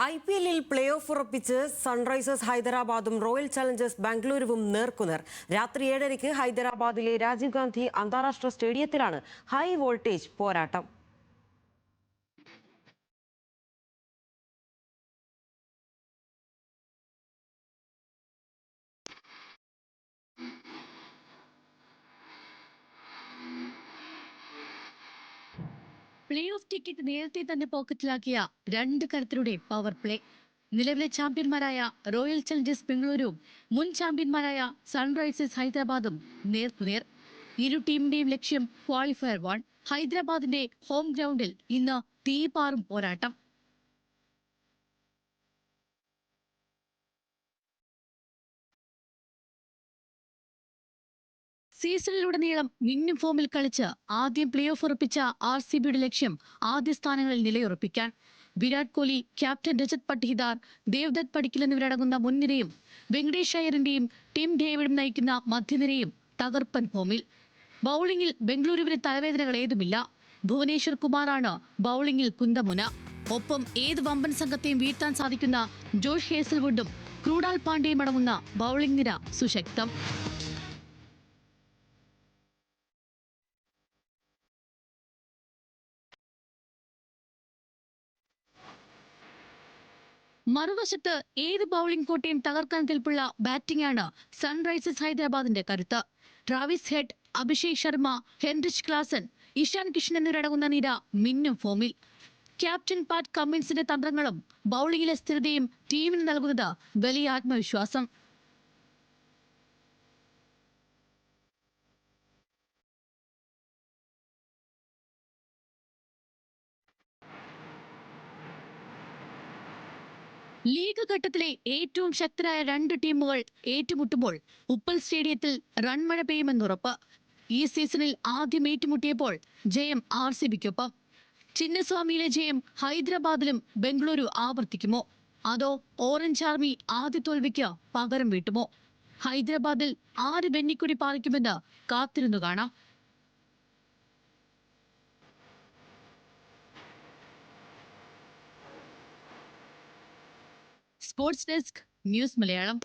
IPL play off ഉറപ്പിച്ച് Sunrisers ഹൈദരാബാദും royal Challengers ബാംഗ്ലൂരുവും നേർക്കുനേർ. രാത്രി 7:30 ഹൈദരാബാദിലെ രാജീവ് ഗാന്ധി അന്താരാഷ്ട്ര സ്റ്റേഡിയത്തിലാണ് ഹൈ വോൾട്ടേജ് പോരാട്ടം. പ്ലേ ഓഫ് ടിക്കറ്റ് നേരത്തെ തന്നെ പോക്കറ്റിലാക്കിയ രണ്ട് കരുത്തരുടെ പവർ പ്ലേ. നിലവിലെ ചാമ്പ്യന്മാരായ റോയൽ ചലഞ്ചേഴ്സ് ബംഗളൂരുവും മുൻ ചാമ്പ്യന്മാരായ സൺറൈസേഴ്സ് ഹൈദരാബാദും നേർക്കുനേർ. ഇരു ടീമിന്റെയും ലക്ഷ്യം ക്വാളിഫയർ 1. ഹൈദരാബാദിന്റെ ഹോം ഗ്രൗണ്ടിൽ ഇന്ന് തീപാറും പോരാട്ടം. സീസണിലുടനീളം മിന്നും ഫോമിൽ കളിച്ച് ആദ്യം പ്ലേ ഓഫ് ഉറപ്പിച്ച RCBയുടെ ലക്ഷ്യം ആദ്യ സ്ഥാനങ്ങളിൽ നിലയുറപ്പിക്കാൻ. വിരാട് കോഹ്ലി, ക്യാപ്റ്റൻ രജത് പട്ടിദാർ, ദേവ്ദത്ത് പടിക്കൽ എന്നിവരടങ്ങുന്ന മുൻനിരയും വെങ്കടേഷ് അയ്യറിന്റെയും ടിം ഡേവിഡും നയിക്കുന്ന മധ്യനിരയും തകർപ്പൻ ഫോമിൽ. ബൌളിംഗിൽ ബംഗളൂരുവിന് തലവേദനകൾ ഏതുമില്ല. ഭുവനേശ്വർ കുമാറാണ് ബൌളിംഗിൽ കുന്തമുന. ഒപ്പം ഏത് വമ്പൻ സംഘത്തെയും വീഴ്ത്താൻ സാധിക്കുന്ന ജോഷ് ഹേസൽവുഡും ക്രൂഡാൽ പാണ്ഡ്യയും അടങ്ങുന്ന ബൌളിംഗ് നിര സുശക്തം. മറുവശത്ത് ഏത് ബൌളിംഗ് കോട്ടയും തകർക്കാൻ കെൽപ്പുള്ള ബാറ്റിംഗാണ് സൺറൈസേഴ്സ് ഹൈദരാബാദിന്റെ കരുത്ത്. Travis head, Abhishek Sharma, Heinrich Klaasen, Ishan Kishan എന്നിവരടങ്ങുന്ന നിര മിന്നും ഫോമിൽ. ക്യാപ്റ്റൻ പാറ്റ് കമ്മിൻസിന്റെ തന്ത്രങ്ങളും ബൌളിംഗിലെ സ്ഥിരതയും ടീമിന് നൽകുന്നത് വലിയ ആത്മവിശ്വാസം. ലീഗ് ഘട്ടത്തിലെ ഏറ്റവും ശക്തരായ രണ്ട് ടീമുകൾ ഏറ്റുമുട്ടുമ്പോൾ ഉപ്പൽ സ്റ്റേഡിയത്തിൽ റൺമഴ പെയ്യുമെന്നുറപ്പ്. ഈ സീസണിൽ ആദ്യം ഏറ്റുമുട്ടിയപ്പോൾ ജയം RCBക്കൊപ്പം. ചിന്നസ്വാമിയിലെ ജയം ഹൈദരാബാദിലും ബംഗളൂരു ആവർത്തിക്കുമോ? അതോ ഓറഞ്ച് ആർമി ആദ്യ തോൽവിക്ക് പകരം വീട്ടുമോ? ഹൈദരാബാദിൽ ആര് വെന്നിക്കൊടി പാറിക്കുമെന്ന് കാത്തിരുന്നു കാണാം. Sports desk, news Malayalam.